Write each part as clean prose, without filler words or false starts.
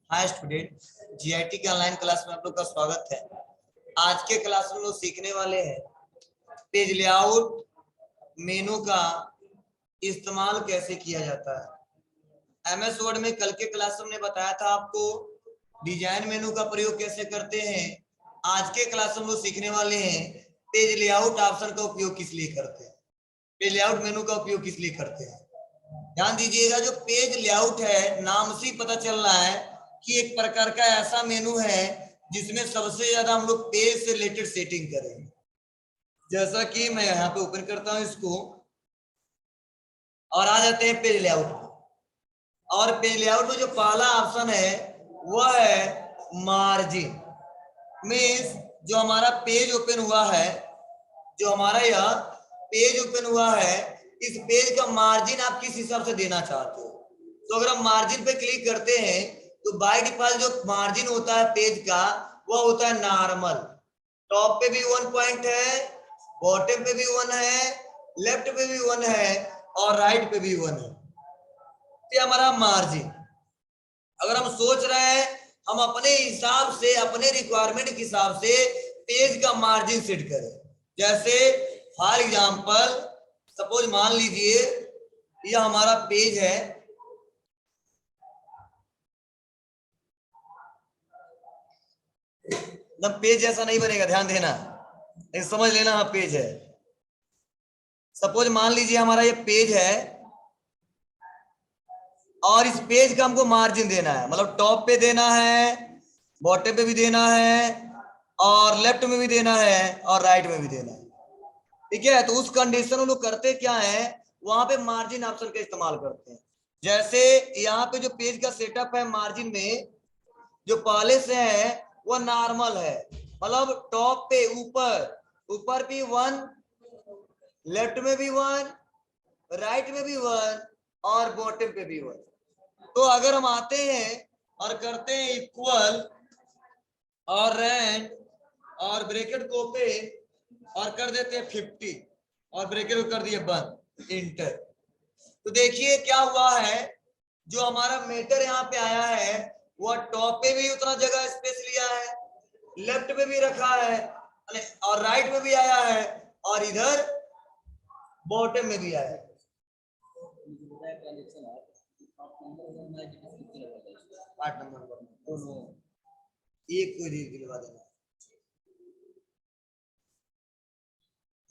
Hi student, GIT के online class में आप लोग का स्वागत है। आज के क्लास में हम लोग सीखने वाले हैं पेज लेआउट मेनू का इस्तेमाल कैसे किया जाता है। एमएस वर्ड में कल के क्लास में हमने बताया था आपको डिजाइन मेनू का प्रयोग कैसे करते हैं। आज के क्लास में हम लोग सीखने वाले हैं पेज लेआउट ऑप्शन का उपयोग किस लिए करते हैं, पेज लेआउट मेनू का उपयोग किस लिए करते हैं। ध्यान दीजिएगा, जो पेज लेआउट है नाम से ही पता चल रहा है कि एक प्रकार का ऐसा मेनू है जिसमें सबसे ज्यादा हम लोग पेज से रिलेटेड सेटिंग करेंगे। जैसा कि मैं यहाँ पे ओपन करता हूं इसको और आ जाते हैं पेज लेआउट में। और पेज लेआउट में जो पहला ऑप्शन है वह है मार्जिन। मीन्स जो हमारा पेज ओपन हुआ है, जो हमारा यह पेज ओपन हुआ है, इस पेज का मार्जिन आप किस हिसाब से देना चाहते हो। तो अगर हम मार्जिन पे क्लिक करते हैं तो बाय डिफॉल्ट जो मार्जिन होता है पेज का वह होता है नॉर्मल। टॉप पे भी 1 पॉइंट है, बॉटम पे भी 1 है, लेफ्ट पे भी 1 है और राइट पे भी 1 है। ये हमारा मार्जिन। अगर हम सोच रहे हैं हम अपने हिसाब से, अपने रिक्वायरमेंट के हिसाब से पेज का मार्जिन सेट करें। जैसे फॉर एग्जांपल सपोज मान लीजिए यह हमारा पेज है, मतलब पेज जैसा नहीं बनेगा, ध्यान देना, समझ लेना। हाँ पेज है, सपोज मान लीजिए हमारा ये पेज है और इस पेज का हमको मार्जिन देना है, मतलब टॉप पे देना है, बॉटम पे भी देना है और लेफ्ट में भी देना है और राइट में भी देना है। ठीक है, तो उस कंडीशन में लोग करते क्या है, वहां पे मार्जिन ऑप्शन का इस्तेमाल करते हैं। जैसे यहाँ पे जो पेज का सेटअप है मार्जिन में, जो पहले से है वो नॉर्मल है, मतलब टॉप पे ऊपर भी 1, लेफ्ट में भी 1, राइट में भी 1 और बॉटम पे भी 1। तो अगर हम आते हैं और करते हैं इक्वल और रैंड और ब्रैकेट को ओपन और कर देते हैं 50 और ब्रैकेट को कर दिए बंद, इंटर। तो देखिए क्या हुआ है, जो हमारा मीटर यहाँ पे आया है वह टॉप पे भी उतना जगह स्पेस लिया है, लेफ्ट में भी रखा है और राइट में भी आया है और इधर बॉटम में भी आया है। 8 नंबर एक कोई दिलवा देना,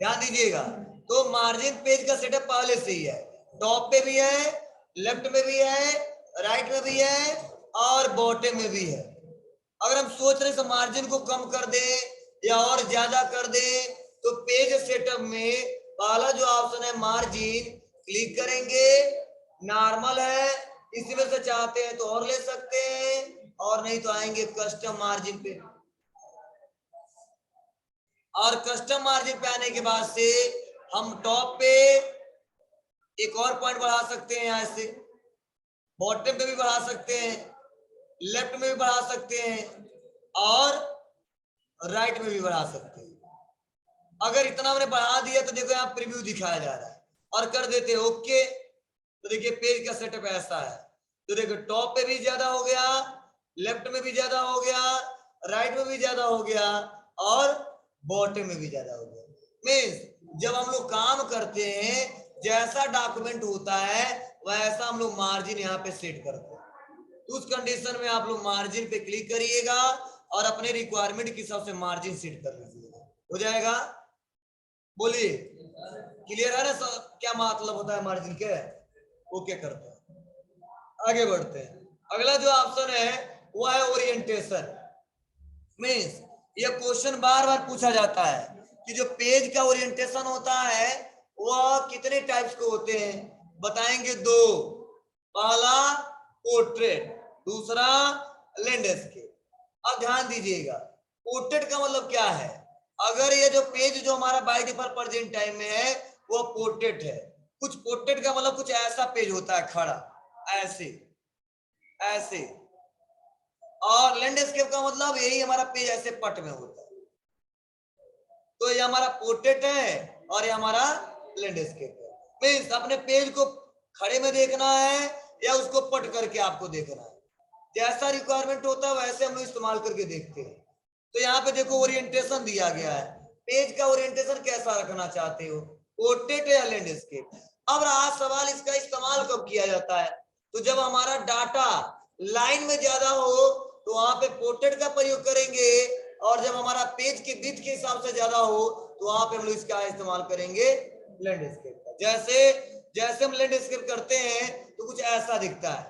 ध्यान दीजिएगा। तो मार्जिन पेज का सेटअप पहले से ही है, टॉप पे भी है, लेफ्ट में भी है, राइट में भी है और बॉटम में भी है। अगर हम सोच रहे हैं मार्जिन को कम कर दे या और ज्यादा कर दे तो पेज सेटअप में पहला जो ऑप्शन है मार्जिन, क्लिक करेंगे, नॉर्मल है, इसी में से चाहते हैं तो और ले सकते हैं और नहीं तो आएंगे कस्टम मार्जिन पे। और कस्टम मार्जिन पे आने के बाद से हम टॉप पे एक और पॉइंट बढ़ा सकते हैं, यहां से बॉटम पे भी बढ़ा सकते हैं, लेफ्ट में भी बढ़ा सकते हैं और राइट में भी बढ़ा सकते हैं। अगर इतना हमने बढ़ा दिया तो देखो यहाँ प्रीव्यू दिखाया जा रहा है और कर देते हैं ओके। तो देखिए पेज का सेटअप ऐसा है। तो देखो टॉप पे भी ज्यादा हो गया, लेफ्ट में भी ज्यादा हो गया, राइट में भी ज्यादा हो गया और बॉटम में भी ज्यादा हो गया। मीन्स जब हम लोग काम करते हैं जैसा डॉक्यूमेंट होता है वैसा हम लोग मार्जिन यहाँ पे सेट करते हैं। तो उस कंडीशन में आप लोग मार्जिन पे क्लिक करिएगा और अपने रिक्वायरमेंट के हिसाब से मार्जिन सेट कर लीजिएगा, हो जाएगा। बोलिए क्लियर है ना क्या मतलब होता है मार्जिन के। ओके करते हैं, आगे बढ़ते हैं। अगला जो ऑप्शन है वो है ओरिएंटेशन। मीन्स ये क्वेश्चन बार बार पूछा जाता है कि जो पेज का ओरिएंटेशन होता है वह कितने टाइप्स के होते हैं, बताएंगे 2। पहला पोर्ट्रेट, दूसरा लैंडस्केप। अब ध्यान दीजिएगा पोर्ट्रेट का मतलब क्या है। अगर ये जो पेज जो हमारा बाय डिफॉल्ट प्रेजेंट टाइम में है वो पोर्ट्रेट है, कुछ पोर्ट्रेट का मतलब कुछ ऐसा पेज होता है खड़ा ऐसे ऐसे, और लैंडस्केप का मतलब यही हमारा पेज ऐसे पट में होता है। तो ये हमारा पोर्ट्रेट है और ये हमारा लैंडस्केप है। मीन्स अपने पेज को खड़े में देखना है या उसको पट करके आपको देखना है, जैसा रिक्वायरमेंट होता है वैसे हम लोग इस्तेमाल करके देखते हैं। तो यहाँ पे देखो ओरिएंटेशन दिया गया है, पेज का ओरिएंटेशन कैसा रखना चाहते हो, पोर्ट्रेट या लैंडस्केप। अब रहा सवाल इसका इस्तेमाल कब किया जाता है, तो जब हमारा डाटा लाइन में ज्यादा हो तो वहां पे पोर्ट्रेट का प्रयोग करेंगे, और जब हमारा पेज के विड्थ के हिसाब से ज्यादा हो तो वहां पे हम लोग इसका इस्तेमाल करेंगे लैंडस्केप का। जैसे जैसे हम लैंडस्केप करते हैं तो कुछ ऐसा दिखता है,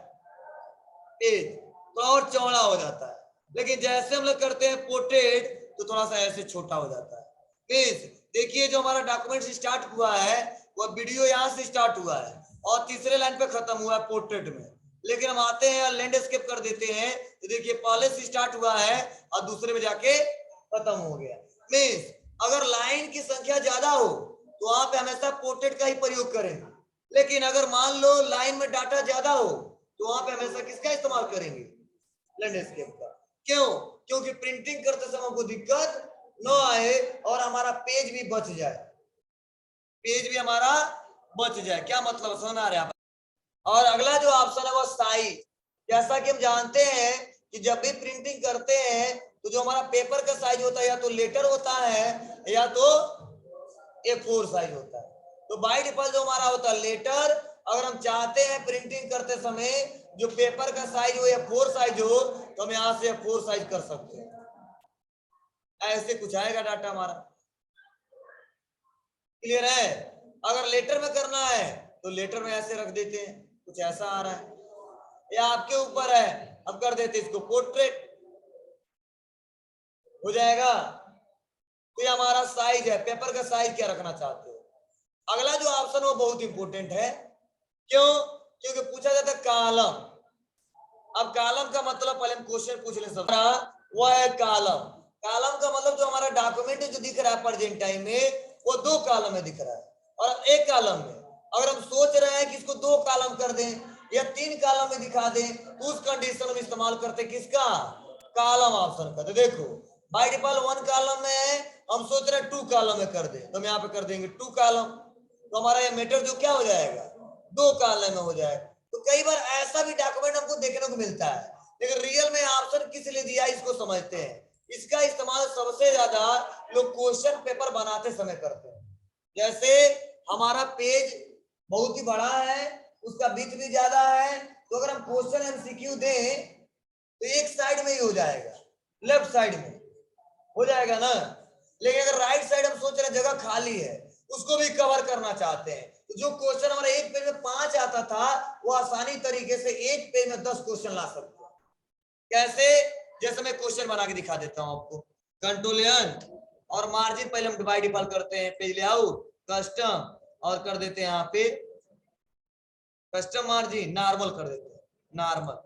पेज थोड़ा और चौड़ा हो जाता है, लेकिन जैसे हम लोग करते हैं पोर्ट्रेट तो थोड़ा सा ऐसे छोटा हो जाता है। पेज देखिए जो हमारा डॉक्यूमेंट स्टार्ट हुआ है वो वीडियो यहाँ से स्टार्ट हुआ है और तीसरे लाइन पे खत्म हुआ है पोर्ट्रेट में, लेकिन हम आते हैं लैंडस्केप कर देते हैं तो देखिए पहले से स्टार्ट हुआ है और दूसरे में जाके खत्म हो गया। मीन्स अगर लाइन की संख्या ज्यादा हो तो वहां पे हमेशा पोर्ट्रेट का ही प्रयोग करेंगे, लेकिन अगर मान लो लाइन में डाटा ज्यादा हो तो वहां पे हमेशा किसका इस्तेमाल करेंगे, लैंडस्केप का। क्यों? क्योंकि प्रिंटिंग करते समय हमको दिक्कत न आए और हमारा पेज भी बच जाए, पेज भी हमारा बच जाए। क्या मतलब समझ आ रहा है? और अगला जो ऑप्शन है वो साइज। जैसा कि हम जानते हैं कि जब भी प्रिंटिंग करते हैं तो जो हमारा पेपर का साइज होता है या तो लेटर होता है या तो A4 साइज होता है। तो बाय डिफॉल्ट जो हमारा होता है लेटर, अगर हम चाहते हैं प्रिंटिंग करते समय जो पेपर का साइज हो A4 साइज हो तो हम यहां से A4 साइज कर सकते हैं। ऐसे कुछ आएगा डाटा हमारा। क्लियर है? अगर लेटर में करना है तो लेटर में ऐसे रख देते हैं, कुछ ऐसा आ रहा है, या आपके ऊपर है, अब कर देते इसको पोर्ट्रेट हो जाएगा। तो ये हमारा साइज है, पेपर का साइज क्या रखना चाहते हो। अगला जो ऑप्शन वो बहुत इंपॉर्टेंट है। क्यों? क्योंकि पूछा जाता है कॉलम। अब कॉलम का मतलब पहले हम क्वेश्चन पूछ ले सब, वो है कॉलम। कॉलम का मतलब जो हमारा डॉक्यूमेंट जो दिख रहा है प्रेजेंट टाइम में वो 2 कॉलम में दिख रहा है, और एक कॉलम में अगर हम सोच रहे हैं कि इसको 2 कॉलम कर दें या 3 कॉलम में दिखा दें तो उस कंडीशन में इस्तेमाल करते किसका, कॉलम ऑप्शन का। तो देखो बाय डिफॉल्ट 1 कॉलम में है, हम सोच रहे हैं 2 कॉलम में कर दे तो हम यहाँ पे कर देंगे 2 कॉलम, तो हमारा ये मैटर जो क्या हो जाएगा 2 कॉलम में हो जाएगा। तो कई बार ऐसा भी डॉक्यूमेंट हमको देखने को मिलता है, लेकिन रियल में ऑप्शन किस लिए दिया इसको समझते हैं। इसका इस्तेमाल सबसे ज्यादा लोग क्वेश्चन पेपर बनाते समय करते हैं। जैसे हमारा पेज बहुत ही बड़ा है, उसका विड्थ भी ज्यादा है, तो अगर हम क्वेश्चन एमसीक्यू दें तो एक साइड में ही हो जाएगा, लेफ्ट साइड में हो जाएगा ना। लेकिन अगर राइट साइड हम सोच रहे हैं जगह खाली है उसको भी कवर करना चाहते हैं, तो जो क्वेश्चन हमारा एक पेज में 5 आता था वो आसानी तरीके से एक पेज में 10 क्वेश्चन ला सकते हैं। कैसे? जैसे मैं क्वेश्चन बना के दिखा देता हूं आपको। कंट्रोल एन और मार्जिन पहले हम डिवाइड डिफॉल्ट करते हैं, पेज लेआउट कस्टम और कर देते हैं यहाँ पे कस्टम मार्जिन नॉर्मल कर देते हैं, नॉर्मल।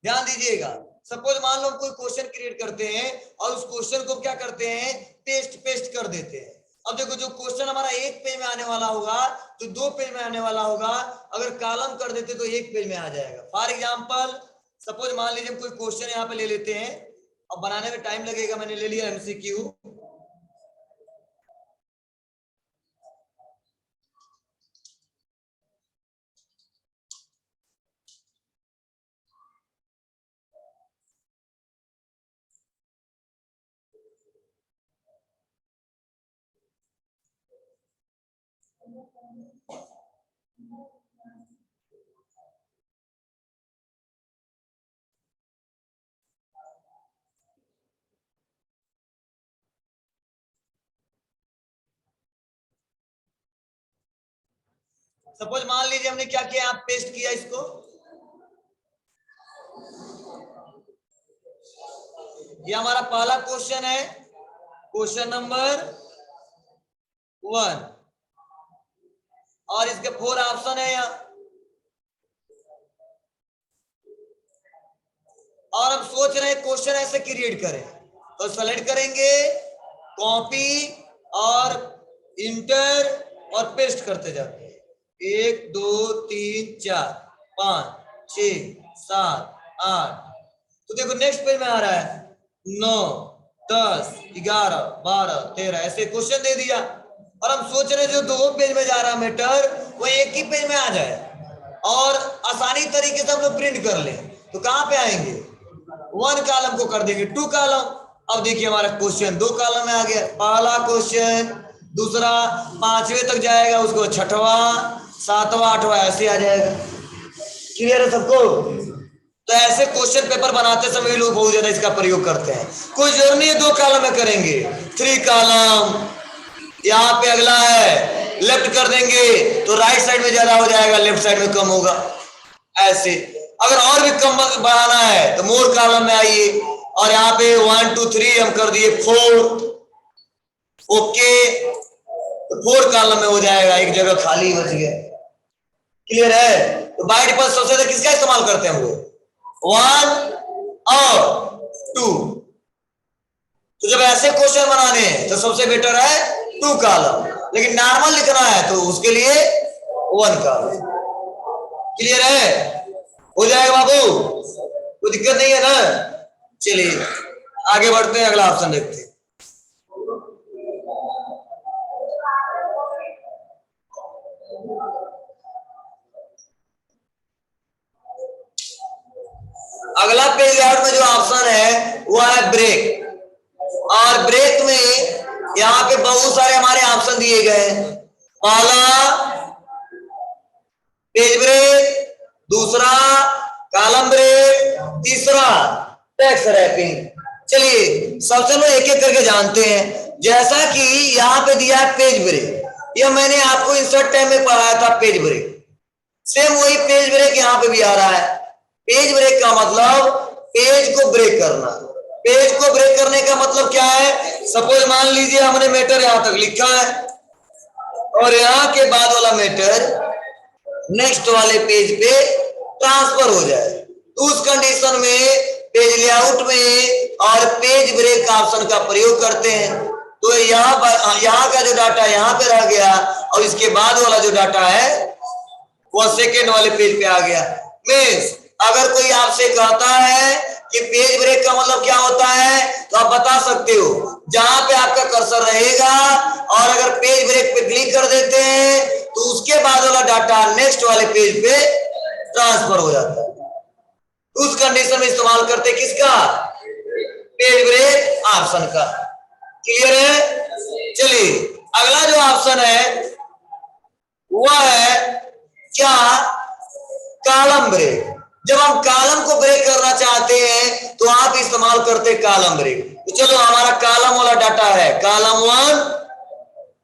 ध्यान दीजिएगा, सपोज मान लो कोई क्वेश्चन क्रिएट करते हैं और उस क्वेश्चन को क्या करते हैं पेस्ट कर देते हैं। अब देखो जो क्वेश्चन हमारा एक पेज में आने वाला होगा तो 2 पेज में आने वाला होगा, अगर कॉलम कर देते तो एक पेज में आ जाएगा। फॉर एग्जांपल सपोज मान लीजिए कोई क्वेश्चन यहाँ पे ले लेते हैं, अब बनाने में टाइम लगेगा, मैंने ले लिया एमसीक्यू। सपोज मान लीजिए हमने क्या किया, आप पेस्ट किया इसको, ये हमारा पहला क्वेश्चन है, क्वेश्चन नंबर 1, और इसके 4 ऑप्शन है यहाँ, और हम सोच रहे हैं क्वेश्चन ऐसे क्रिएट करें तो सेलेक्ट करेंगे कॉपी और इंटर और पेस्ट करते जाते हैं 1 2 3 4 5 6 7 8। तो देखो नेक्स्ट पेज में आ रहा है 9 10 11 12 13 ऐसे क्वेश्चन दे दिया, और हम सोच रहे हैं जो 2 पेज में जा रहा है मैटर वो एक ही पेज में आ जाए, और आसानी तरीके से हम लोग प्रिंट कर लें तो कहां पे आएंगे, 1 कॉलम को कर देंगे 2 कॉलम। अब देखिए हमारा क्वेश्चन 2 कॉलम में आ गया, पहला क्वेश्चन, दूसरा 5वें तक जाएगा, उसको 6वां 7वां 8वां ऐसे आ जाएगा। क्लियर है सबको? तो ऐसे क्वेश्चन पेपर बनाते समय लोग बहुत ज्यादा इसका प्रयोग करते हैं। कोई जरूरी नहीं है 2 कॉलम में करेंगे, 3 कॉलम। यहाँ पे अगला है लेफ्ट कर देंगे तो राइट साइड में ज्यादा हो जाएगा, लेफ्ट साइड में कम होगा। ऐसे अगर और भी कम बढ़ाना है तो मोर कॉलम में आइए, और यहाँ पे 1 2 3 हम कर दिए 4। ओके, तो 4 कॉलम में हो जाएगा, एक जगह खाली बच गया। क्लियर है? तो बाय डिफॉल्ट सबसे ज्यादा किसका इस्तेमाल करते हैं हम लोग, 1 और 2। तो जब ऐसे क्वेश्चन बनाने हैं तो सबसे बेटर है 2 कॉलम, लेकिन नॉर्मल लिखना है तो उसके लिए 1 कॉलम। क्लियर है? हो जाएगा बाबू, कोई दिक्कत नहीं है ना? चलिए आगे बढ़ते हैं, अगला ऑप्शन देखते हैं। अगला पेज लेआउट में जो ऑप्शन है वो है ब्रेक, और ब्रेक में यहाँ पे बहुत सारे हमारे ऑप्शन दिए गए हैं। पहला पेज ब्रेक, दूसरा कॉलम ब्रेक, तीसरा टेक्स्ट रैपिंग। चलिए सबसे लोग एक एक करके जानते हैं। जैसा कि यहाँ पे दिया है पेज ब्रेक, यह मैंने आपको इंसर्ट टाइम में पढ़ाया था पेज ब्रेक, सेम वही पेज ब्रेक यहाँ पे भी आ रहा है। पेज ब्रेक का मतलब पेज को ब्रेक करना। पेज को ब्रेक करने का मतलब क्या है, सपोज मान लीजिए हमने मैटर यहां तक लिखा है और यहाँ के बाद वाला मैटर नेक्स्ट वाले पेज पे ट्रांसफर हो जाए, तो उस कंडीशन में पेज लेआउट में और पेज ब्रेक ऑप्शन का प्रयोग करते हैं। तो यहाँ का जो डाटा यहाँ पे रह गया और इसके बाद वाला जो डाटा है वो सेकेंड वाले पेज पे आ गया। मींस अगर कोई आपसे कहता है कि पेज ब्रेक का मतलब क्या होता है, तो आप बता सकते हो जहां पे आपका कर्सर रहेगा और अगर पेज ब्रेक पे क्लिक कर देते हैं तो उसके बाद वाला डाटा नेक्स्ट वाले पेज पे ट्रांसफर हो जाता है। उस कंडीशन में इस्तेमाल करते किसका, पेज ब्रेक ऑप्शन का। क्लियर है? चलिए अगला जो ऑप्शन है वह है क्या, कॉलम ब्रेक। जब हम कॉलम को ब्रेक करना चाहते हैं तो आप इस्तेमाल करते हैं कॉलम ब्रेक। तो चलो हमारा कॉलम वाला डाटा है कॉलम 1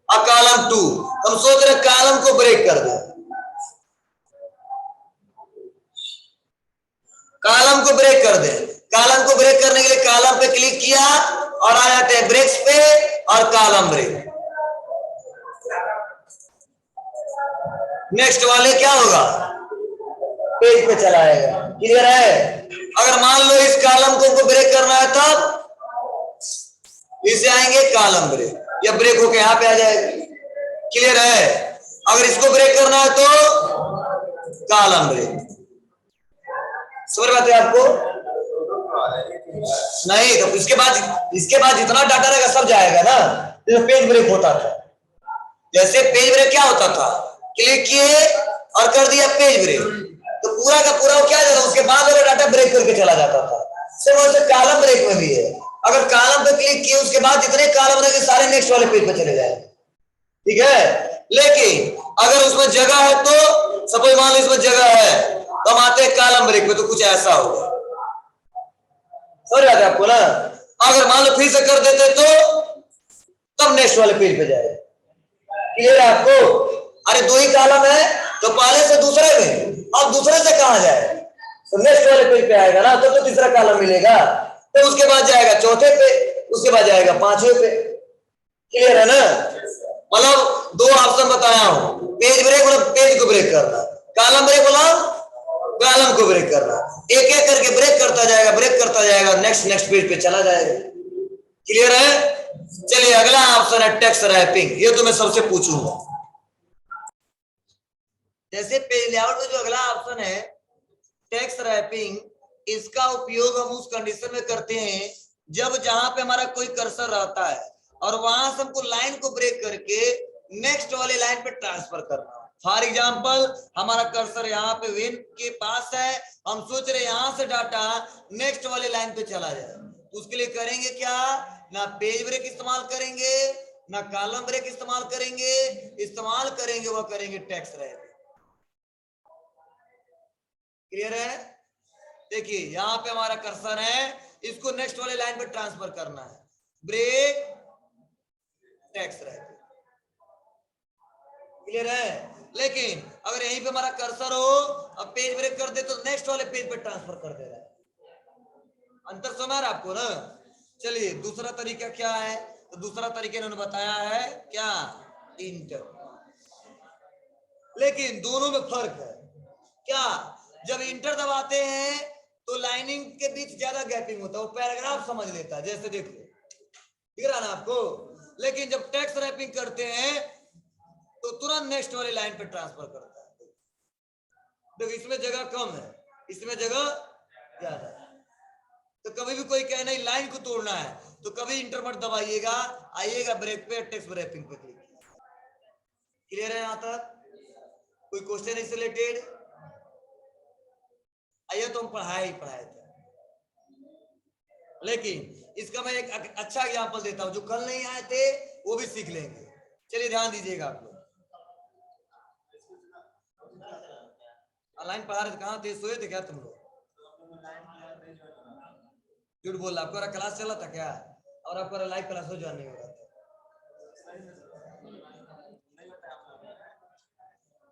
और कॉलम 2, हम सोच रहे कॉलम को ब्रेक कर दें। कॉलम को ब्रेक कर दें। कॉलम को ब्रेक करने के लिए कॉलम पे क्लिक किया और आ जाते हैं ब्रेक्स पे और कॉलम ब्रेक। नेक्स्ट वाले क्या होगा, पेज पे चला आएगा। क्लियर है? अगर मान लो इस कॉलम को ब्रेक करना है तब इसे आएंगे कॉलम ब्रेक, या ब्रेक होके यहां पे आ जाएगा। क्लियर है? अगर इसको ब्रेक करना है तो कॉलम ब्रेक। समझ बात है आपको? नहीं तो इसके बाद जितना डाटा रहेगा सब जाएगा ना। जैसे पेज ब्रेक होता था, जैसे पेज ब्रेक क्या होता था, क्लिक किए और कर दिया पेज ब्रेक, तो पूरा का पूरा क्या जाता, उसके बाद वाला डाटा ब्रेक करके चला जाता था। सिर्फ वैसे कॉलम ब्रेक में भी है, अगर कॉलम पे क्लिक किए उसके बाद जितने कॉलम रहेंगे सारे नेक्स्ट वाले पेज पे चले जाएंगे। ठीक है? लेकिन अगर उसमें जगह है तो सपोज मान लो इसमें जगह है तो हम आते हैं कॉलम ब्रेक में, तो कुछ ऐसा होगा। समझ रहा था आपको ना? अगर मान लो फिर से कर देते तो तब नेक्स्ट वाले पेज पे जाए। क्लियर है आपको? अरे 2 ही कॉलम है तो पहले से दूसरे में, अब दूसरे से कहां जाए, तो नेक्स्ट वाले पेज पे आएगा ना, तो तीसरा कॉलम मिलेगा, तो उसके बाद जाएगा चौथे पे, उसके बाद जाएगा 5वें पे। क्लियर है ना? मतलब 2 ऑप्शन बताया हूं, पेज ब्रेक मतलब पेज को ब्रेक करना, कॉलम ब्रेक मतलब कॉलम को ब्रेक करना। एक एक करके ब्रेक करता जाएगा, नेक्स्ट पेज पे चला जाएगा। क्लियर है? चलिए अगला ऑप्शन है टेक्स्ट रैपिंग। ये तो मैं सबसे पूछूंगा। जैसे पेज लेआउट में जो अगला ऑप्शन है टेक्स्ट रैपिंग, इसका उपयोग हम उस कंडीशन में करते हैं जब जहां पे हमारा कोई कर्सर रहता है और वहां से हमको लाइन को ब्रेक करके नेक्स्ट वाले लाइन पे ट्रांसफर करना हो। फॉर एग्जाम्पल हमारा कर्सर यहाँ पे वेन के पास है, हम सोच रहे यहां से डाटा नेक्स्ट वाले लाइन पे चला जाए, तो उसके लिए करेंगे क्या, ना पेज ब्रेक इस्तेमाल करेंगे ना कॉलम ब्रेक इस्तेमाल करेंगे वह करेंगे टेक्स्ट रैपिंग। क्लियर है? देखिए यहां पे हमारा कर्सर है, इसको नेक्स्ट वाले लाइन पे ट्रांसफर करना है, ब्रेक टेक्स्ट रैपिंग। क्लियर है? लेकिन अगर यहीं पे हमारा कर्सर हो, अब पेज ब्रेक कर दे तो नेक्स्ट वाले पेज पे ट्रांसफर कर दे रहा है। अंतर समझ रहा आपको ना? चलिए दूसरा तरीका क्या है, तो दूसरा तरीका इन्होंने बताया है क्या, इंटर। लेकिन दोनों में फर्क है क्या, जब इंटर दबाते हैं तो लाइनिंग के बीच ज्यादा गैपिंग होता है, वो पैराग्राफ समझ लेता है, जैसे देखो दिख रहा ना आपको। लेकिन जब टेक्स्ट रैपिंग करते हैं तो तुरंत नेक्स्ट वाली लाइन पे ट्रांसफर करता है। देखो इसमें जगह कम है, इसमें जगह ज्यादा है, तो कभी भी कोई कहे नहीं लाइन को तोड़ना है तो कभी इंटर मत दबाइएगा, आइएगा ब्रेक पे, टेक्स्ट रैपिंग पे क्लिक। क्लियर है यहां तक? कोई क्वेश्चन इससे रिलेटेड? आइए तो हम पढ़ाए थे, लेकिन इसका मैं एक अच्छा एग्जांपल देता हूं, जो कल नहीं आए थे वो भी सीख लेंगे। चलिए ध्यान दीजिएगा आप लोग। ऑनलाइन पढ़ा रहे थे, कहां थे, सोए थे क्या तुम लोग? झूठ बोल रहा, आपका क्लास चला था क्या, और आपका लाइव क्लास हो ज्वाइन नहीं हो रहा था?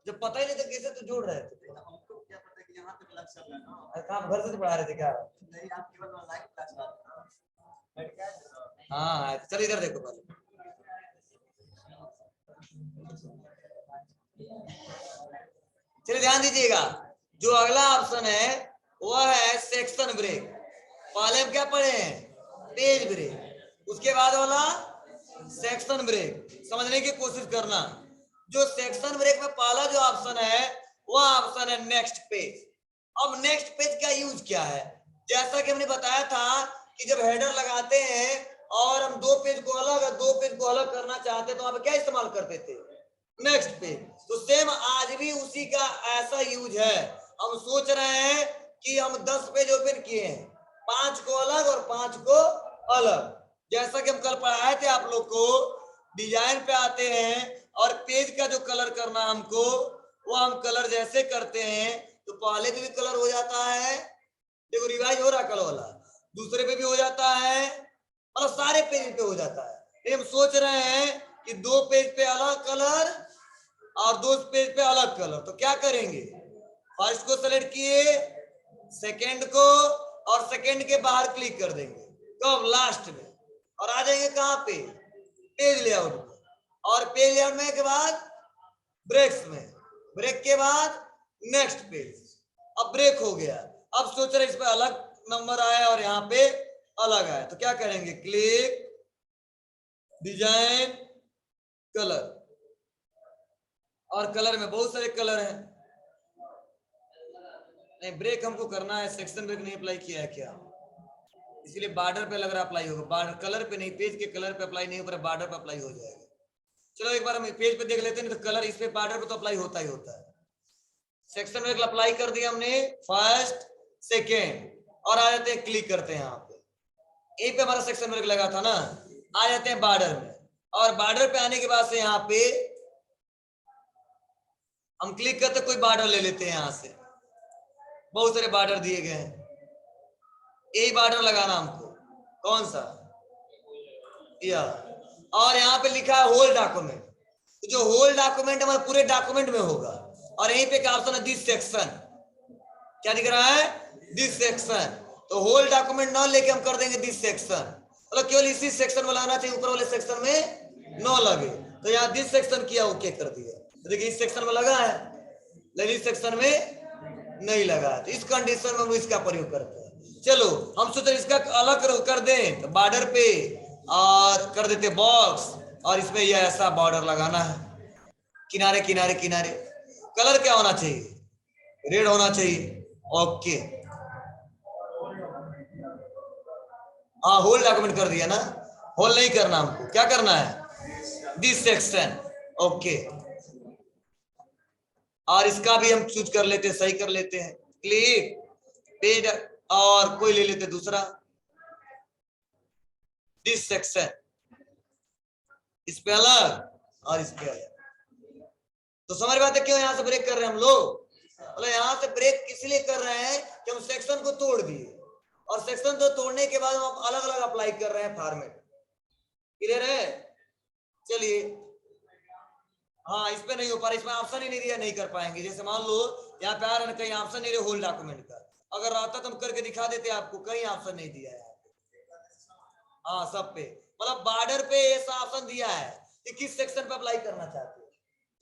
जब पता ही नहीं था कैसे तो जोड़ रहे थे, हमको क्या पता कि यहाँ पे क्लास चल रहा है ना, कहां घर से तो पढ़ा रहे थे क्या? नहीं, आप केवल लाइव क्लास कर रहे थे। हाँ चल इधर देखो पहले, चलिए ध्यान दीजिएगा, जो अगला ऑप्शन है वह है सेक्शन ब्रेक। पहले हम क्या पढ़े हैं, पेज ब्रेक, उसके बाद वाला सेक्शन ब्रेक। समझने की कोशिश करना, जो सेक्शन ब्रेक में पहला जो ऑप्शन है वह ऑप्शन है नेक्स्ट पेज। अब नेक्स्ट पेज का यूज क्या है, जैसा कि हमने बताया था कि जब हेडर लगाते हैं और हम दो पेज को अलग करना चाहते हैं तो वहां पे क्या इस्तेमाल करते थे, नेक्स्ट पेज। तो सेम आज भी उसी का ऐसा यूज है। हम सोच रहे हैं कि हम 10 पेज ओपन किए हैं, 5 को अलग और 5 को अलग, जैसा कि हम कल पढ़ाए थे आप लोग को। डिजाइन पे आते हैं और पेज का जो कलर करना हमको, वो हम कलर जैसे करते हैं तो पहले पे भी कलर हो जाता है, देखो रिवाइज हो रहा कल वाला, दूसरे पे भी हो जाता है, मतलब सारे पेज पे हो जाता है। हम सोच रहे हैं कि 2 पेज पे अलग कलर और 2 पेज पे अलग कलर, तो क्या करेंगे, फर्स्ट को सेलेक्ट किए, सेकंड को, और सेकंड के बाहर क्लिक कर देंगे, कब, लास्ट में, और आ जाएंगे कहां पे, पेज लेआउट में, और पेज लेआउट में के बाद ब्रेक्स में, ब्रेक के बाद नेक्स्ट पेज। अब ब्रेक हो गया, अब सोच रहे इस पे अलग नंबर आया और यहाँ पे अलग आया, तो क्या करेंगे, क्लिक, डिजाइन, कलर, और कलर में बहुत सारे कलर हैं। नहीं ब्रेक हमको करना है, सेक्शन ब्रेक नहीं अप्लाई किया है क्या, इसलिए बॉर्डर पे लग रहा अप्लाई होगा, बॉर्डर कलर पे नहीं, पेज के कलर पे अप्लाई नहीं हो, बॉर्डर पे अप्लाई हो जाएगा। चलो एक बार हम पेज पे देख लेते हैं, तो कलर इस पे बॉर्डर पे तो अप्लाई होता ही होता है। सेक्शन ब्रेक अप्लाई कर दिया हमने, फर्स्ट सेकेंड, और आ जाते हैं, क्लिक करते हैं यहाँ पे, यहीं पे हमारा सेक्शन ब्रेक लगा था ना, आ जाते हैं बॉर्डर में, और बॉर्डर पे आने के बाद से यहाँ पे हम क्लिक करते, कोई बॉर्डर ले लेते हैं, यहाँ से बहुत सारे बॉर्डर दिए गए हैं, यही बॉर्डर लगाना हमको, कौन सा, यह, और यहाँ पे लिखा है होल डॉक्यूमेंट, तो जो होल डॉक्यूमेंट हमारे पूरे डॉक्यूमेंट में होगा, और यहीं पे क्या ऑप्शन है, दिस सेक्शन, क्या दिख रहा है, दिस सेक्शन, तो होल डॉक्यूमेंट ना लेके हम कर देंगे दिस सेक्शन, मतलब केवल इसी सेक्शन में लगाना चाहिए, ऊपर वाले सेक्शन में न लगे, तो यहाँ दिस सेक्शन किया, ओके कर दिया, तो देखिए इस सेक्शन में लगा है, लेकिन इस सेक्शन में नहीं लगा, तो इस कंडीशन में हम इसका प्रयोग करते हैं। चलो हम सोचे इसका अलग कर दें, तो बॉर्डर पे और कर देते बॉक्स, और इसमें यह ऐसा बॉर्डर लगाना है, किनारे किनारे किनारे, कलर क्या होना चाहिए, रेड होना चाहिए, ओके, हाँ होल डॉक्यूमेंट कर दिया ना, होल नहीं करना हमको, क्या करना है, दिस सेक्शन, ओके। और इसका भी हम चूज कर लेते हैं, सही कर लेते हैं। क्लिक पेज और कोई ले लेते दूसरा, दिस सेक्शन, इस पे अलग और इस पे अलग। तो समझ बात है क्यों यहां से ब्रेक कर रहे हैं हम लोग? मतलब यहां से ब्रेक इसलिए कर रहे हैं कि हम सेक्शन को तोड़ दिए, और सेक्शन को तोड़ने के बाद हम अलग अलग अप्लाई कर रहे हैं फॉर्मेट। क्लियर है? चलिए, हाँ इस पे नहीं हो पा रहा, इसमें ऑप्शन ही नहीं दिया, नहीं कर पाएंगे। जैसे मान लो यहाँ पे आ रहा है, कहीं ऑप्शन नहीं रहे होल डॉक्यूमेंट का, अगर रहता तो हम करके दिखा देते आपको, कहीं ऑप्शन नहीं दिया है। हाँ सब पे, मतलब बॉर्डर पे ऐसा ऑप्शन दिया है कि किस सेक्शन पे अप्लाई करना चाहते हो,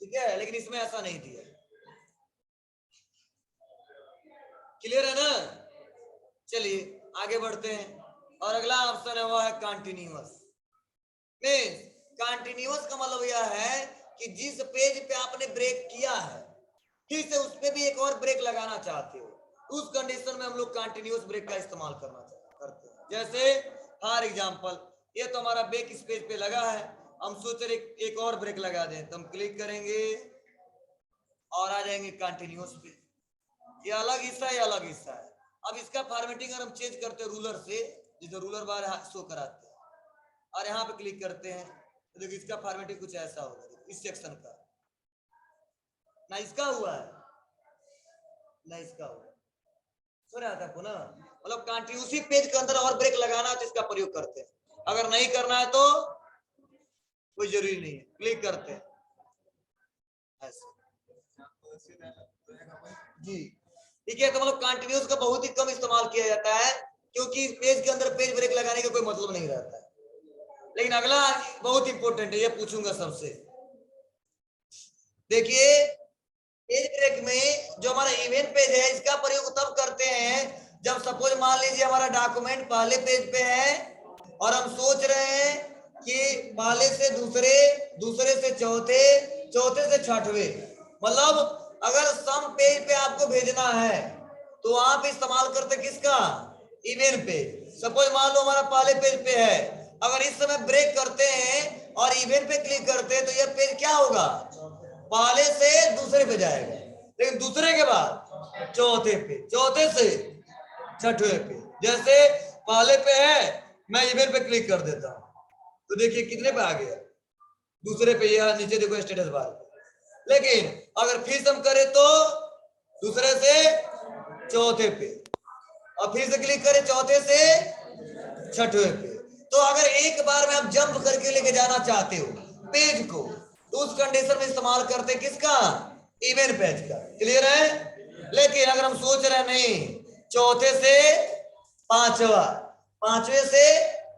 ठीक है, लेकिन इसमें ऐसा नहीं दिया। क्लियर है ना? चलिए आगे बढ़ते हैं, और अगला ऑप्शन है वो है कंटिन्यूअस। मींस कंटिन्यूअस का मतलब यह है कि जिस पेज पे आपने ब्रेक किया है, फिर से उस पे भी एक और ब्रेक लगाना चाहते हो, उस कंडीशन में हम लोग कंटिन्यूअस ब्रेक का इस्तेमाल करते हैं। जैसे फॉर एग्जांपल, ये तो हमारा ब्रेक इस पेज पे लगा है, हम सोच रहे एक और ब्रेक लगा दें, तो हम क्लिक करेंगे और आ जाएंगे कंटिन्यूअस पे। ये अलग हिस्सा है, ये अलग हिस्सा है। अब इसका फॉर्मेटिंग अगर हम चेंज करते हैं रूलर से, जिसे रूलर बार शो कराते हैं, और यहाँ पे क्लिक करते हैं, तो देखिए इसका फॉर्मेटिंग कुछ ऐसा होगा, इस सेक्शन का ना इसका हुआ है ना इसका हुआ, सुन रहा था आपको ना? मतलब कंटिन्यूअस पेज के अंदर और ब्रेक लगाना है तो इसका प्रयोग करते हैं, अगर नहीं करना है तो कोई जरूरी नहीं है, क्लिक करते हैं ऐसे जी। ठीक है, तो मतलब कंटिन्यूअस का बहुत ही कम इस्तेमाल किया जाता है, क्योंकि पेज के अंदर पेज ब्रेक लगाने का कोई मतलब नहीं रहता है। लेकिन अगला बहुत इंपॉर्टेंट है, ये पूछूंगा सबसे। देखिए पेज ब्रेक में जो हमारा इवेंट पेज है, इसका प्रयोग तब करते हैं जब सपोज मान लीजिए हमारा डॉक्यूमेंट पहले पेज पे है और हम सोच रहे हैं कि पहले से दूसरे, दूसरे से चौथे, चौथे से छठवें, मतलब अगर सम पेज पे आपको भेजना है तो आप इस्तेमाल करते किसका? Event page. सपोज मान लो हमारा पहले पेज पे है, अगर इस समय ब्रेक करते हैं और इवेंट पे क्लिक करते हैं तो यह पेज क्या होगा? पहले से दूसरे पे जाएगा, लेकिन दूसरे के बाद चौथे पे, चौथे से छठवें पे। जैसे पहले पे है, मैं इवेंट पे क्लिक कर देता हूं तो देखिए कितने पे आ गया? दूसरे पे। यह नीचे देखो स्टेटस बार। लेकिन अगर फिर से हम करें तो दूसरे से चौथे पे, और फिर से क्लिक करें चौथे से छठवें पे। तो अगर एक बार में आप जंप करके लेके जाना चाहते हो पेज को, तो उस कंडीशन में इस्तेमाल करते किसका? इवेंट पेज का। क्लियर है? लेकिन अगर हम सोच रहे नहीं, चौथे से पांचवा, पांचवे से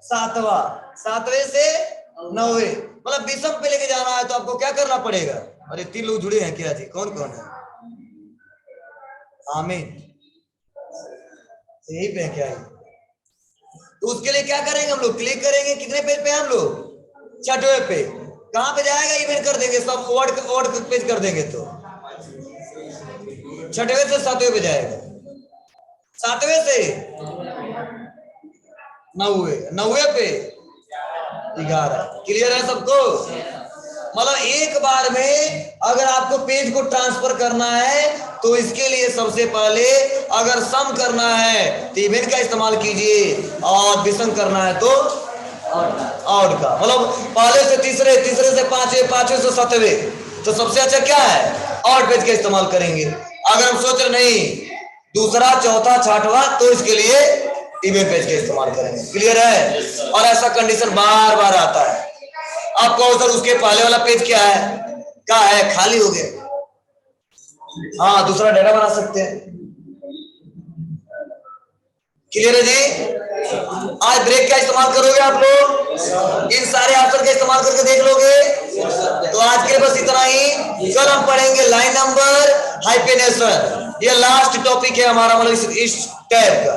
सातवां, सातवें से नौवे, मतलब विषम पे लेके जाना है, तो आपको क्या करना पड़ेगा? अरे 3 लोग जुड़े हैं क्या जी? कौन कौन है? आमीन, यही पे क्या है? तो उसके लिए क्या करेंगे हम लोग? क्लिक करेंगे, कितने पेज पे हम लोग? छठवें पे। कहां पे जाएगा? इवेंट कर देंगे, सब वर्ड पेज कर देंगे तो छठवें से सातवें पे जाएगा, सातवें से नौवे, नौवे पे 11। क्लियर है सबको? मतलब एक बार में अगर आपको पेज को ट्रांसफर करना है तो इसके लिए सबसे पहले अगर सम करना है तो इवेंट का इस्तेमाल कीजिए, और विषम करना है तो आउट का। मतलब पहले से तीसरे, तीसरे से पांचवे, पांचवे से सातवें, तो सबसे अच्छा क्या है? आउट पेज का इस्तेमाल करेंगे। अगर हम सोच रहे नहीं दूसरा, चौथा, छठवां, तो इसके लिए इवेंट पेज का इस्तेमाल करेंगे। क्लियर है? और ऐसा कंडीशन बार बार आता है। आप कहो सर उसके पहले वाला पेज क्या है? क्या है? खाली हो गया। हाँ, दूसरा डाटा बना सकते हैं। क्लियर है जी? आज ब्रेक का इस्तेमाल करोगे आप लोग, इन सारे ऑप्शन का इस्तेमाल करके देख लोगे। तो आज के लिए बस इतना ही। कल हम पढ़ेंगे लाइन नंबर, हाइफेनेशन। ये लास्ट टॉपिक है हमारा, मतलब इस टैब का।